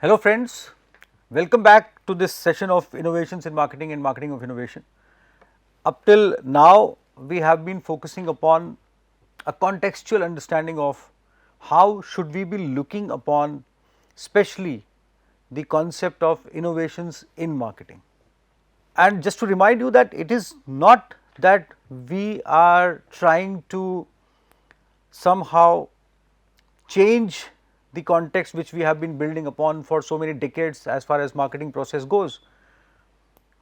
Hello friends, welcome back to this session of innovations in marketing and marketing of innovation. Up till now we have been focusing upon a contextual understanding of how should we be looking upon especially the concept of innovations in marketing. And just to remind you that it is not that we are trying to somehow change the context which we have been building upon for so many decades as far as marketing process goes.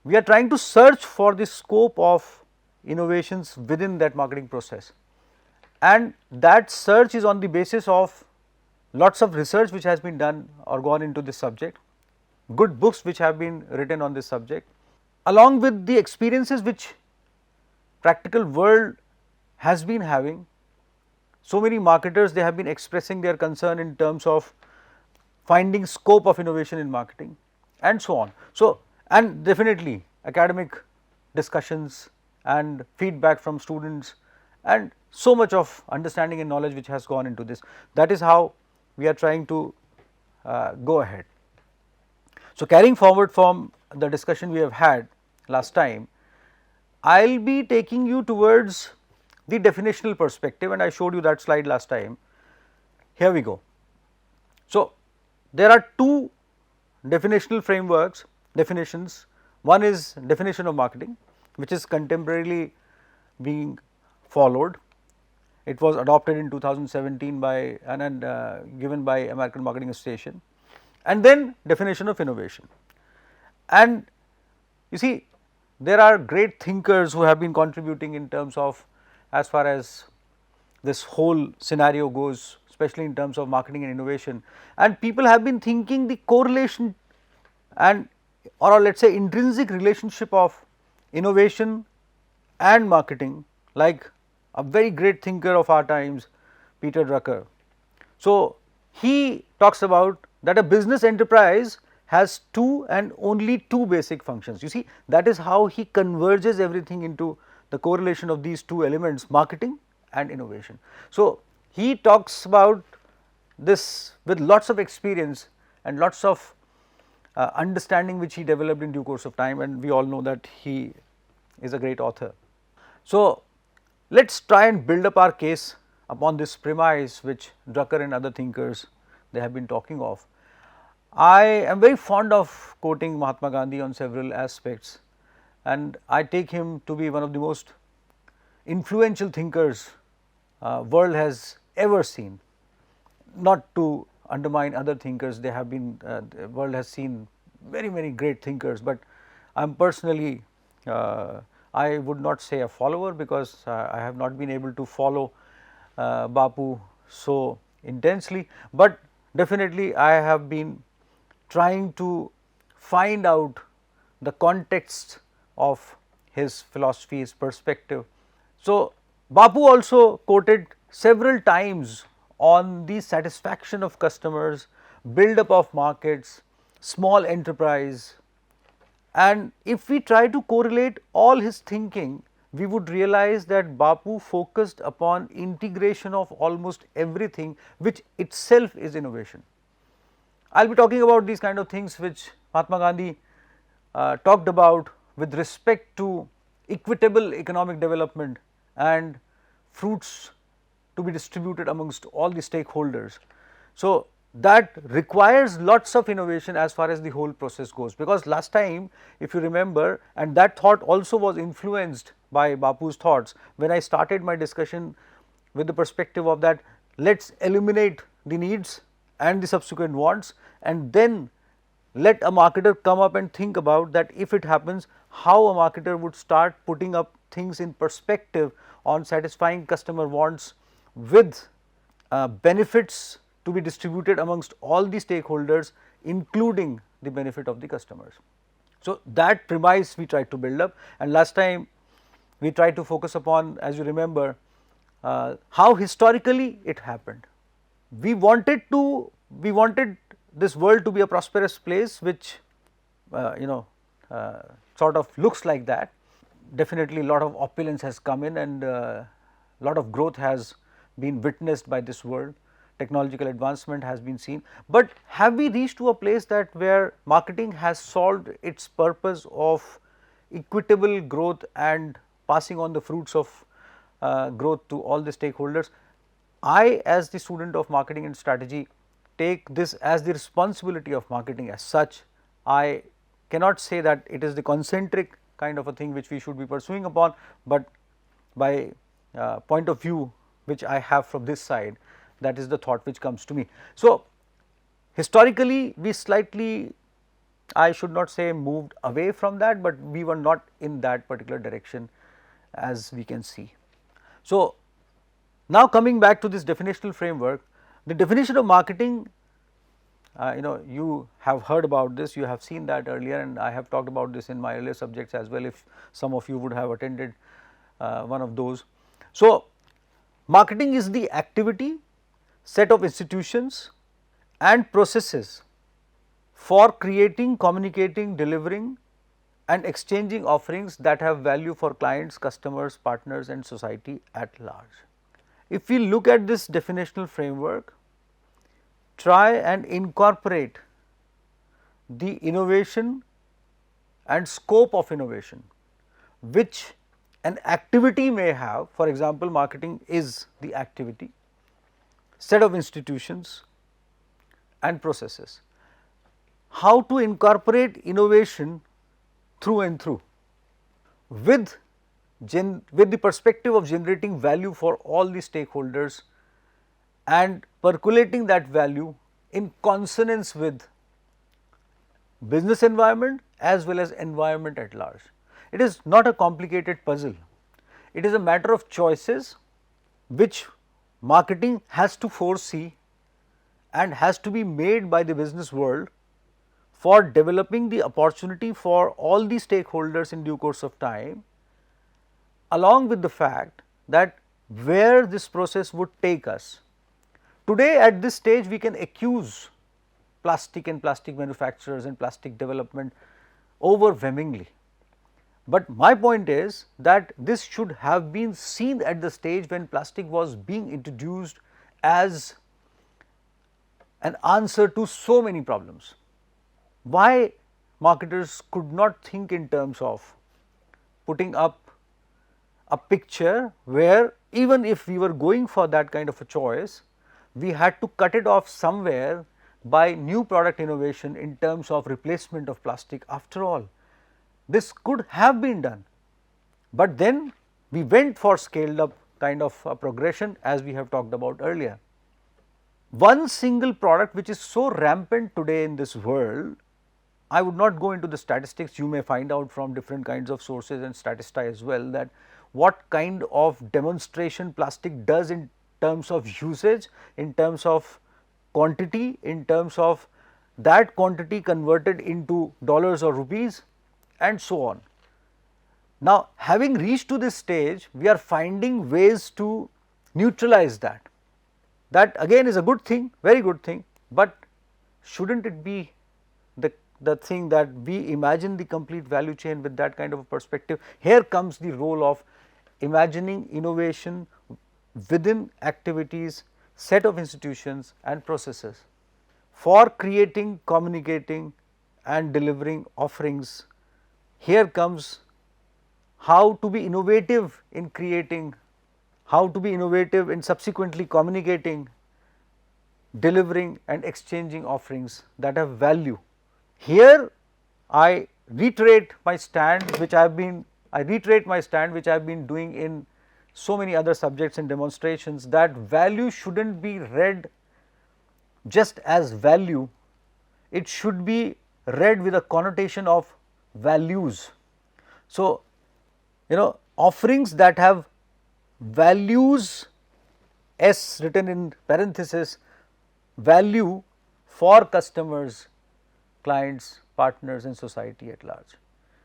We are trying to search for the scope of innovations within that marketing process, and that search is on the basis of lots of research which has been done or gone into this subject, good books which have been written on this subject, along with the experiences which practical world has been having. So many marketers, they have been expressing their concern in terms of finding scope of innovation in marketing and so on. So, and definitely academic discussions and feedback from students and so much of understanding and knowledge which has gone into this. That is how we are trying to go ahead. So, carrying forward from the discussion we have had last time, I will be taking you towards the definitional perspective, and I showed you that slide last time. Here we go. So, there are two definitional frameworks, definitions. One is definition of marketing, which is contemporarily being followed. It was adopted in 2017 by and given by American Marketing Association, and then definition of innovation. And you see, there are great thinkers who have been contributing in terms of as far as this whole scenario goes, especially in terms of marketing and innovation, and people have been thinking the correlation and or let us say intrinsic relationship of innovation and marketing, like a very great thinker of our times, Peter Drucker. So, he talks about that a business enterprise has two and only two basic functions. You see, that is how he converges everything into the correlation of these two elements, marketing and innovation. So, he talks about this with lots of experience and lots of understanding which he developed in due course of time, and we all know that he is a great author. So, let us try and build up our case upon this premise which Drucker and other thinkers they have been talking of. I am very fond of quoting Mahatma Gandhi on several aspects, and I take him to be one of the most influential thinkers world has ever seen. Not to undermine other thinkers, they have been the world has seen very great thinkers, but I am personally I would not say a follower, because I have not been able to follow Bapu so intensely, but definitely I have been trying to find out the context of his philosophy, his perspective. So, Bapu also quoted several times on the satisfaction of customers, build up of markets, small enterprise, and if we try to correlate all his thinking, we would realize that Bapu focused upon integration of almost everything, which itself is innovation. I will be talking about these kind of things which Mahatma Gandhi talked about with respect to equitable economic development and fruits to be distributed amongst all the stakeholders. So, that requires lots of innovation as far as the whole process goes, because last time if you remember, and that thought also was influenced by Bapu's thoughts, when I started my discussion with the perspective of that, let us eliminate the needs and the subsequent wants, and then let a marketer come up and think about that if it happens, how a marketer would start putting up things in perspective on satisfying customer wants with benefits to be distributed amongst all the stakeholders, including the benefit of the customers. So, that premise we tried to build up, and last time we tried to focus upon, as you remember, how historically it happened. We wanted this world to be a prosperous place which sort of looks like that. Definitely lot of opulence has come in, and lot of growth has been witnessed by this world. technological advancement has been seen, but have we reached to a place that where marketing has solved its purpose of equitable growth and passing on the fruits of growth to all the stakeholders? I, as the student of marketing and strategy, take this as the responsibility of marketing as such. I cannot say that it is the concentric kind of a thing which we should be pursuing upon, but by point of view which I have from this side, that is the thought which comes to me. So, historically we slightly, I should not say moved away from that, but we were not in that particular direction as we can see. So, now coming back to this definitional framework, the definition of marketing, you have heard about this, you have seen that earlier, and I have talked about this in my earlier subjects as well, if some of you would have attended one of those. So, marketing is the activity, set of institutions and processes for creating, communicating, delivering and exchanging offerings that have value for clients, customers, partners and society at large. If we look at this definitional framework, try and incorporate the innovation and scope of innovation which an activity may have. For example, marketing is the activity, set of institutions and processes. How to incorporate innovation through and through with the perspective of generating value for all the stakeholders and percolating that value in consonance with business environment as well as environment at large. It is not a complicated puzzle. It is a matter of choices which marketing has to foresee and has to be made by the business world for developing the opportunity for all the stakeholders in due course of time, along with the fact that where this process would take us. Today at this stage we can accuse plastic and plastic manufacturers and plastic development overwhelmingly, but my point is that this should have been seen at the stage when plastic was being introduced as an answer to so many problems. Why marketers could not think in terms of putting up a picture where even if we were going for that kind of a choice, we had to cut it off somewhere by new product innovation in terms of replacement of plastic. After all, this could have been done, but then we went for scaled up kind of a progression as we have talked about earlier. One single product which is so rampant today in this world, I would not go into the statistics, you may find out from different kinds of sources and statista as well, that what kind of demonstration plastic does in terms of usage, in terms of quantity, in terms of that quantity converted into dollars or rupees and so on. Now, having reached to this stage, we are finding ways to neutralize that. That again is a good thing, very good thing, but shouldn't it be the thing that we imagine the complete value chain with that kind of a perspective? Here comes the role of imagining innovation within activities, set of institutions and processes for creating, communicating and delivering offerings. Here comes how to be innovative in creating, how to be innovative in subsequently communicating, delivering and exchanging offerings that have value. Here I reiterate my stand which I have been doing in so many other subjects and demonstrations, that value shouldn't be read just as value, it should be read with a connotation of values. So, offerings that have values, S written in parenthesis, value for customers, clients, partners and society at large.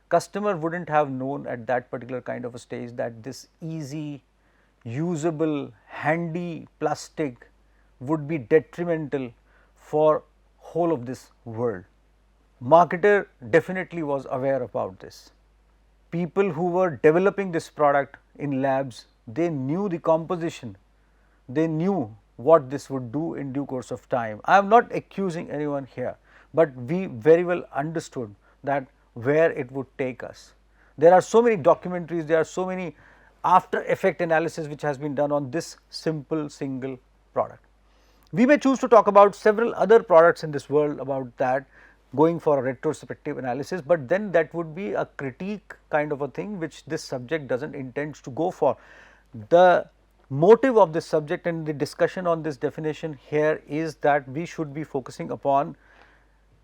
Customer wouldn't have known at that particular kind of a stage that this easy, usable, handy plastic would be detrimental for whole of this world. Marketer definitely was aware about this. People who were developing this product in labs, they knew the composition, they knew what this would do in due course of time. I am not accusing anyone here, but we very well understood that where it would take us. There are so many documentaries, there are so many after effect analysis which has been done on this simple single product. We may choose to talk about several other products in this world about that, going for a retrospective analysis, but then that would be a critique kind of a thing which this subject does not intend to go for. The motive of this subject and the discussion on this definition here is that we should be focusing upon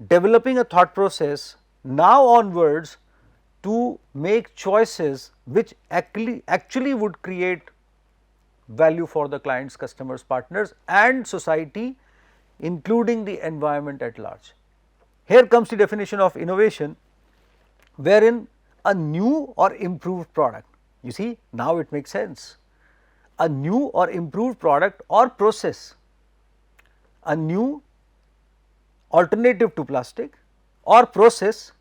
developing a thought process now onwards to make choices which actually would create value for the clients, customers, partners and society, including the environment at large. Here comes the definition of innovation, wherein a new or improved product, you see now it makes sense, a new or improved product or process, a new alternative to plastic or process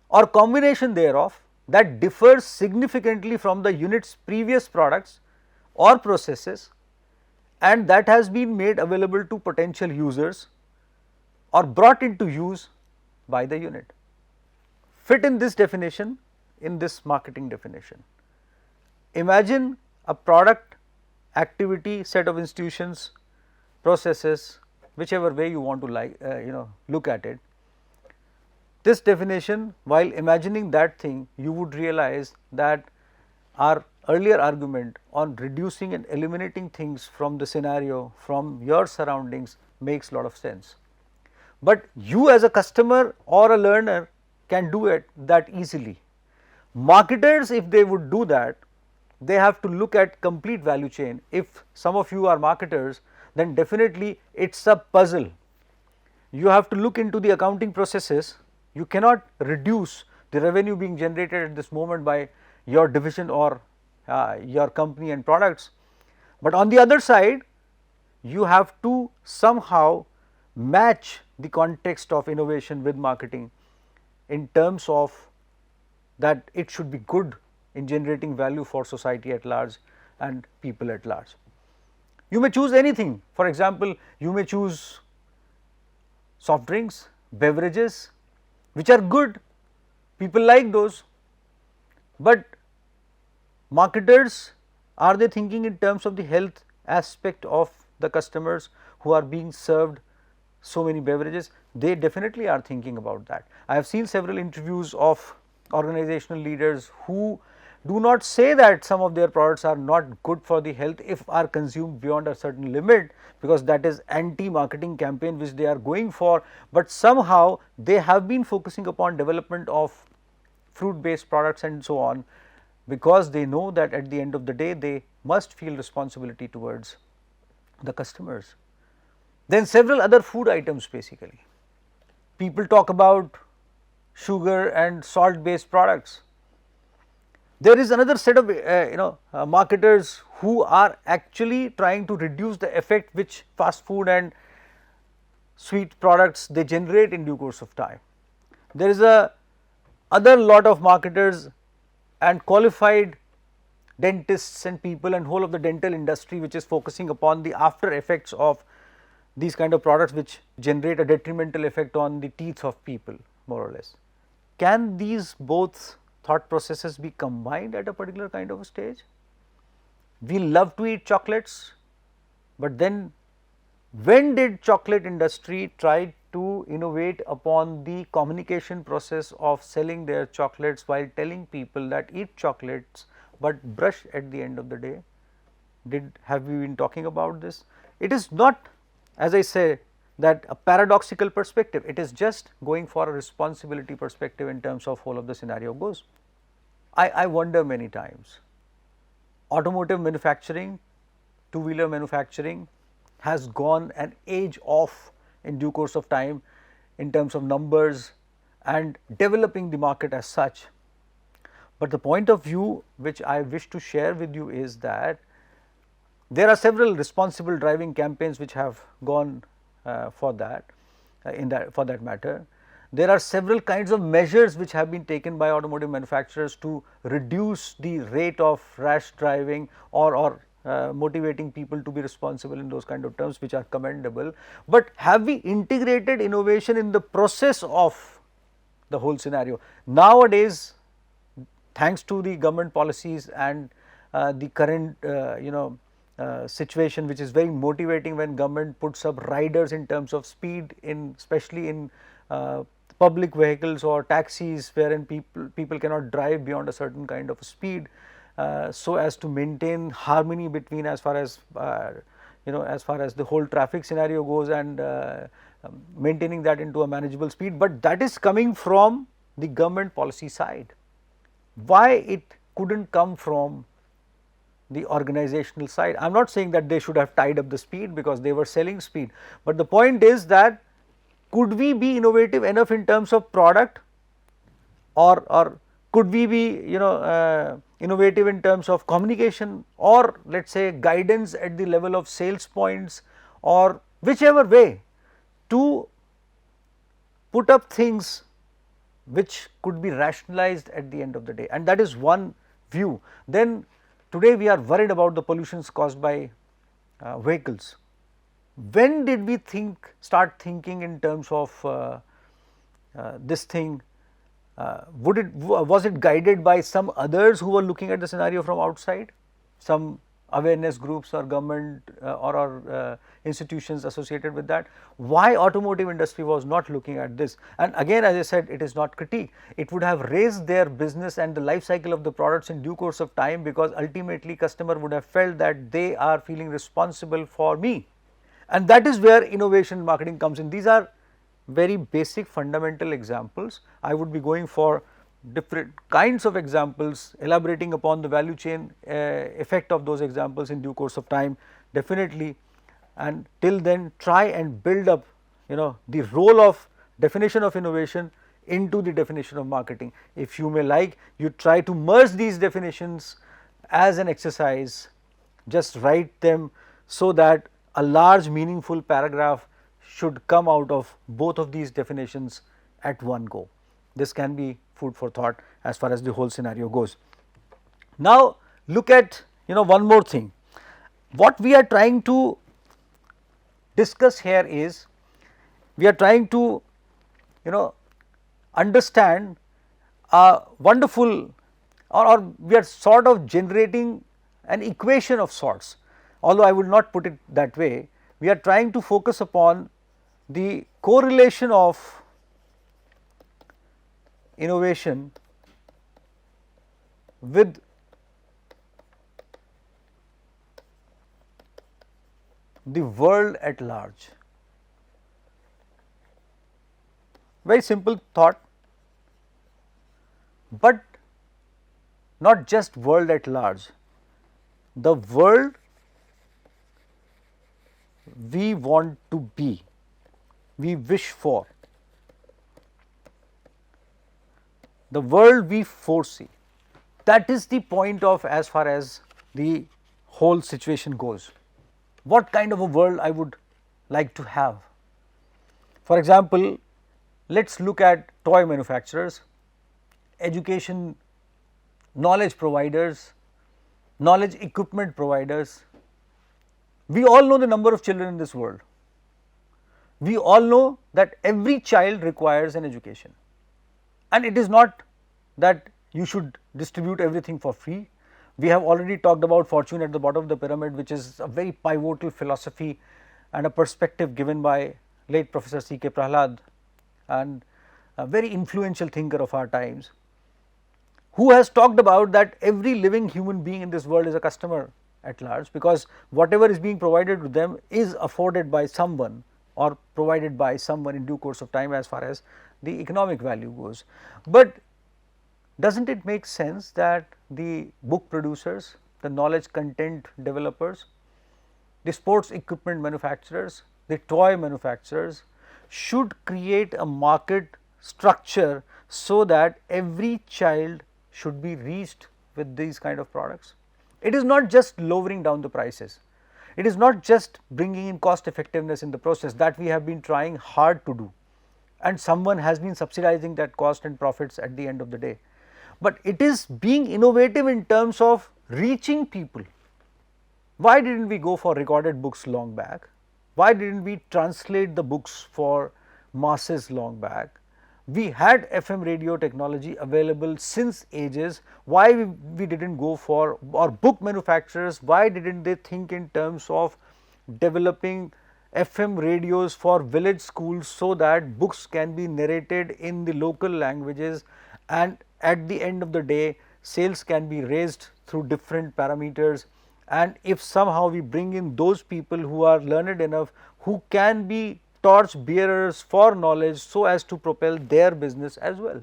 or combination thereof that differs significantly from the unit's previous products or processes, and that has been made available to potential users or brought into use by the unit, fit in this definition, in this marketing definition. Imagine a product, activity, set of institutions, processes, whichever way you want to look at it. This definition, while imagining that thing, you would realize that our earlier argument on reducing and eliminating things from the scenario, from your surroundings makes a lot of sense. But you as a customer or a learner can do it that easily. Marketers, if they would do that, they have to look at complete value chain. If some of you are marketers, then definitely it is a puzzle. You have to look into the accounting processes. You cannot reduce the revenue being generated at this moment by your division or your company and products. But on the other side, you have to somehow match the context of innovation with marketing in terms of that it should be good in generating value for society at large and people at large. You may choose anything. For example, you may choose soft drinks, beverages, which are good, people like those, but marketers, are they thinking in terms of the health aspect of the customers who are being served so many beverages? They definitely are thinking about that. I have seen several interviews of organizational leaders who do not say that some of their products are not good for the health if are consumed beyond a certain limit, because that is anti-marketing campaign which they are going for, but somehow they have been focusing upon development of fruit based products and so on, because they know that at the end of the day they must feel responsibility towards the customers. Then several other food items, basically people talk about sugar and salt based products. There is another set of marketers who are actually trying to reduce the effect which fast food and sweet products they generate in due course of time. There is a other lot of marketers and qualified dentists and people and whole of the dental industry which is focusing upon the after effects of these kind of products which generate a detrimental effect on the teeth of people, more or less. Can these both thought processes be combined at a particular kind of a stage? We love to eat chocolates, but then when did chocolate industry try to innovate upon the communication process of selling their chocolates while telling people that eat chocolates but brush at the end of the day? Have we been talking about this? It is not, as I say, that a paradoxical perspective, it is just going for a responsibility perspective in terms of whole of the scenario goes. I wonder many times, automotive manufacturing, two-wheeler manufacturing has gone an age off in due course of time in terms of numbers and developing the market as such. But the point of view which I wish to share with you is that there are several responsible driving campaigns which have gone for that matter. There are several kinds of measures which have been taken by automotive manufacturers to reduce the rate of rash driving or motivating people to be responsible in those kind of terms, which are commendable. But have we integrated innovation in the process of the whole scenario? Nowadays, thanks to the government policies and the current situation, which is very motivating when government puts up riders in terms of speed, in especially in public vehicles or taxis, wherein people cannot drive beyond a certain kind of speed, so as to maintain harmony between, as far as as far as the whole traffic scenario goes, and maintaining that into a manageable speed. But that is coming from the government policy side. Why it couldn't come from the organizational side? I am not saying that they should have tied up the speed, because they were selling speed, but the point is that could we be innovative enough in terms of product, or could we be innovative in terms of communication, or let us say guidance at the level of sales points, or whichever way, to put up things which could be rationalized at the end of the day. And that is one view. Then today we are worried about the pollutions caused by vehicles. When did we start thinking in terms of this thing? Was it guided by some others who were looking at the scenario from outside, some awareness groups or government or institutions associated with that? Why automotive industry was not looking at this? And again, as I said, it is not critique. It would have raised their business and the life cycle of the products in due course of time, because ultimately customer would have felt that they are feeling responsible for me. And that is where innovation marketing comes in. These are very basic fundamental examples. I would be going for different kinds of examples, elaborating upon the value chain effect of those examples in due course of time, definitely. And till then, try and build up the role of definition of innovation into the definition of marketing. If you may like, you try to merge these definitions as an exercise, just write them so that a large meaningful paragraph should come out of both of these definitions at one go. This can be food for thought as far as the whole scenario goes. Now look at one more thing. What we are trying to discuss here is, we are trying to understand a wonderful, or we are sort of generating an equation of sorts, although I will not put it that way. We are trying to focus upon the correlation of innovation with the world at large. Very simple thought, but not just world at large, the world we want to be, we wish for, the world we foresee. That is the point of, as far as the whole situation goes. What kind of a world I would like to have? For example, let us look at toy manufacturers, education, knowledge providers, knowledge equipment providers. We all know the number of children in this world. We all know that every child requires an education, and it is not that you should distribute everything for free. We have already talked about fortune at the bottom of the pyramid, which is a very pivotal philosophy and a perspective given by late Professor C. K. Prahalad, and a very influential thinker of our times, who has talked about that every living human being in this world is a customer at large, because whatever is being provided to them is afforded by someone or provided by someone in due course of time, as far as the economic value goes. But doesn't it make sense that the book producers, the knowledge content developers, the sports equipment manufacturers, the toy manufacturers should create a market structure so that every child should be reached with these kind of products? It is not just lowering down the prices, it is not just bringing in cost effectiveness in the process, that we have been trying hard to do, and someone has been subsidizing that cost and profits at the end of the day. But it is being innovative in terms of reaching people Why didn't we go for recorded books long back? Why didn't we translate the books for masses long back? We had FM radio technology available since ages. Why we didn't go for, or book manufacturers, why didn't they think in terms of developing FM radios for village schools so that books can be narrated in the local languages, and at the end of the day sales can be raised through different parameters. And if somehow we bring in those people who are learned enough, who can be torch bearers for knowledge so as to propel their business as well.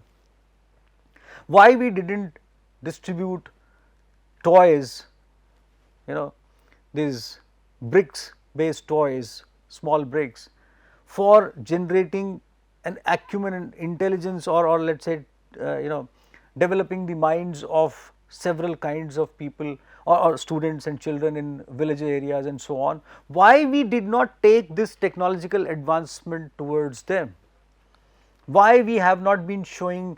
Why we didn't distribute toys, these bricks based toys, small bricks, for generating an acumen and intelligence, or let us say developing the minds of several kinds of people, or students and children in village areas and so on. Why we did not take this technological advancement towards them? Why we have not been showing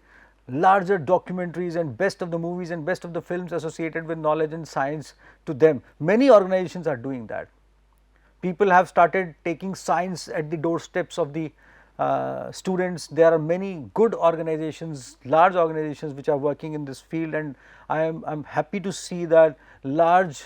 larger documentaries and best of the movies and best of the films associated with knowledge and science to them? Many organizations are doing that. People have started taking science at the doorsteps of the students. There are many good organizations, large organizations which are working in this field, and I am happy to see that large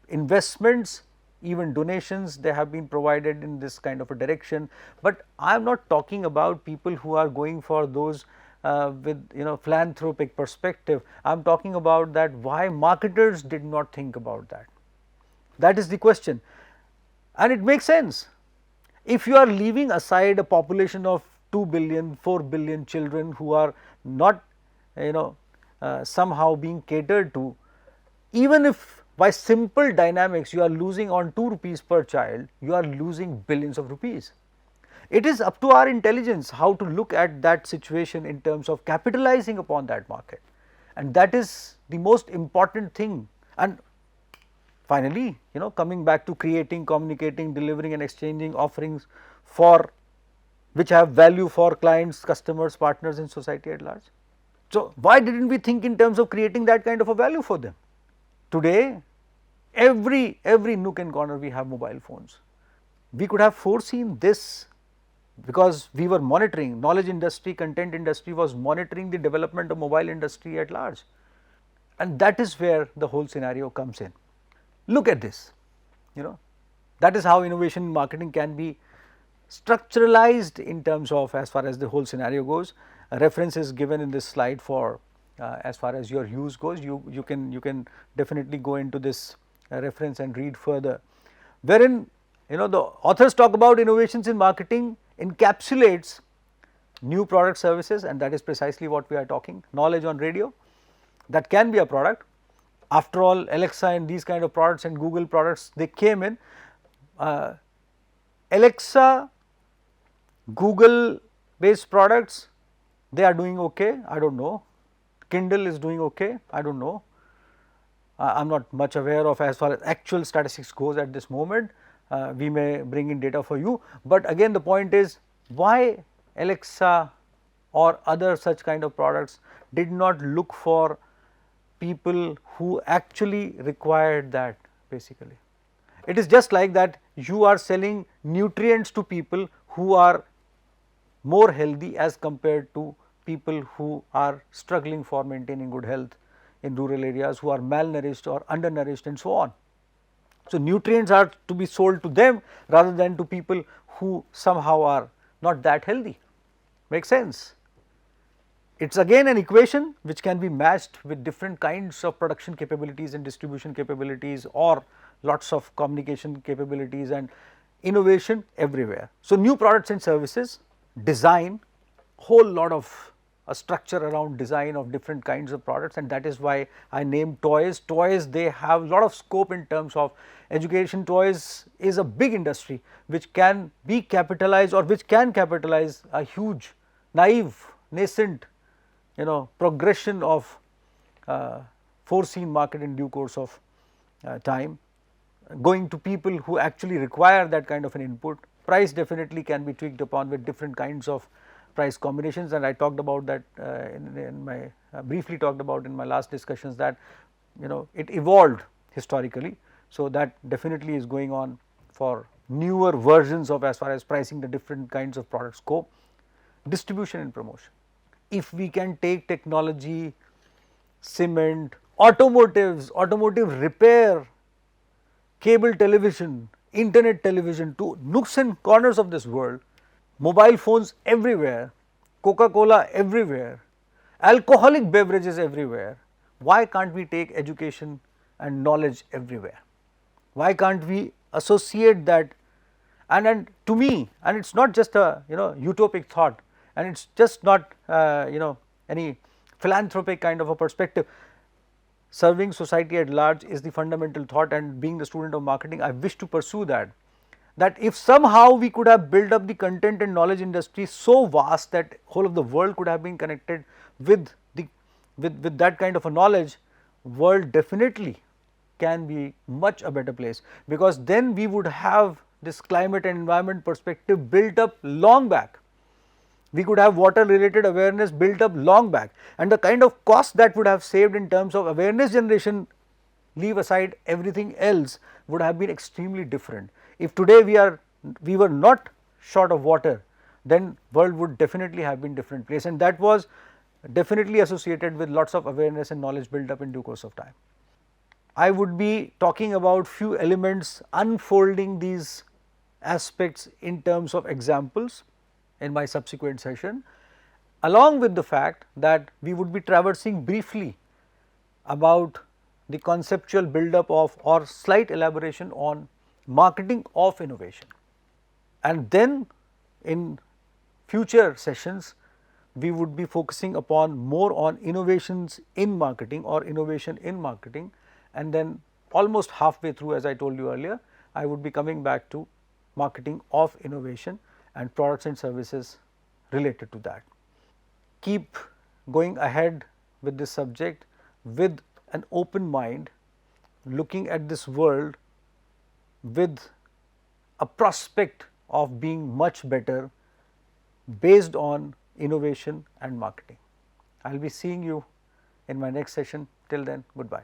investments, even donations, they have been provided in this kind of a direction. But I am not talking about people who are going for those with philanthropic perspective. I am talking about that why marketers did not think about that. That is the question, and it makes sense. If you are leaving aside a population of 2 billion, 4 billion children who are not somehow being catered to, even if by simple dynamics you are losing on 2 rupees per child, you are losing billions of rupees. It is up to our intelligence how to look at that situation in terms of capitalizing upon that market, and that is the most important thing. And finally, coming back to creating, communicating, delivering and exchanging offerings for which have value for clients, customers, partners and society at large. So, why didn't we think in terms of creating that kind of a value for them? Today, every nook and corner we have mobile phones. We could have foreseen this because we were monitoring, knowledge industry, content industry was monitoring the development of mobile industry at large, and that is where the whole scenario comes in. Look at this, that is how innovation in marketing can be structuralized in terms of as far as the whole scenario goes. A reference is given in this slide for as far as your use goes. You can definitely go into this reference and read further, wherein the authors talk about innovations in marketing encapsulates new product services, and that is precisely what we are talking. Knowledge on radio, that can be a product. After all, Alexa and these kind of products and Google products, they came in. Alexa, Google based products, they are doing okay, I do not know. Kindle is doing okay, I do not know. I am not much aware of as far as actual statistics goes at this moment. We may bring in data for you, but again the point is why Alexa or other such kind of products did not look for people who actually required that basically. It is just like that you are selling nutrients to people who are more healthy as compared to people who are struggling for maintaining good health in rural areas, who are malnourished or undernourished and so on. So, nutrients are to be sold to them rather than to people who somehow are not that healthy. Makes sense? It is again an equation which can be matched with different kinds of production capabilities and distribution capabilities, or lots of communication capabilities and innovation everywhere. So, new products and services, design, whole lot of a structure around design of different kinds of products, and that is why I named toys. Toys, they have lot of scope in terms of education. Toys is a big industry which can be capitalized, or which can capitalize a huge naive nascent progression of foreseen market in due course of time, going to people who actually require that kind of an input. Price definitely can be tweaked upon with different kinds of price combinations, and I talked about that in my briefly talked about in my last discussions, that it evolved historically. So, that definitely is going on for newer versions of as far as pricing the different kinds of products go. Distribution and promotion. If we can take technology, cement, automotive repair, cable television, internet television to nooks and corners of this world, mobile phones everywhere, Coca-Cola everywhere, alcoholic beverages everywhere, why can't we take education and knowledge everywhere? Why can't we associate that? And to me, and it is not just a utopic thought, and it is just not any philanthropic kind of a perspective. Serving society at large is the fundamental thought, and being the student of marketing, I wish to pursue that if somehow we could have built up the content and knowledge industry so vast that whole of the world could have been connected with that kind of a knowledge, world definitely can be much a better place, because then we would have this climate and environment perspective built up long back. We could have water related awareness built up long back, and the kind of cost that would have saved in terms of awareness generation, leave aside everything else, would have been extremely different. If today we were not short of water, then world would definitely have been different place, and that was definitely associated with lots of awareness and knowledge built up in due course of time. I would be talking about few elements, unfolding these aspects in terms of examples in my subsequent session, along with the fact that we would be traversing briefly about the conceptual build up of or slight elaboration on marketing of innovation. And then in future sessions, we would be focusing upon more on innovations in marketing or innovation in marketing, and then almost halfway through, as I told you earlier, I would be coming back to marketing of innovation and products and services related to that. Keep going ahead with this subject with an open mind, looking at this world with a prospect of being much better based on innovation and marketing. I will be seeing you in my next session. Till then, goodbye.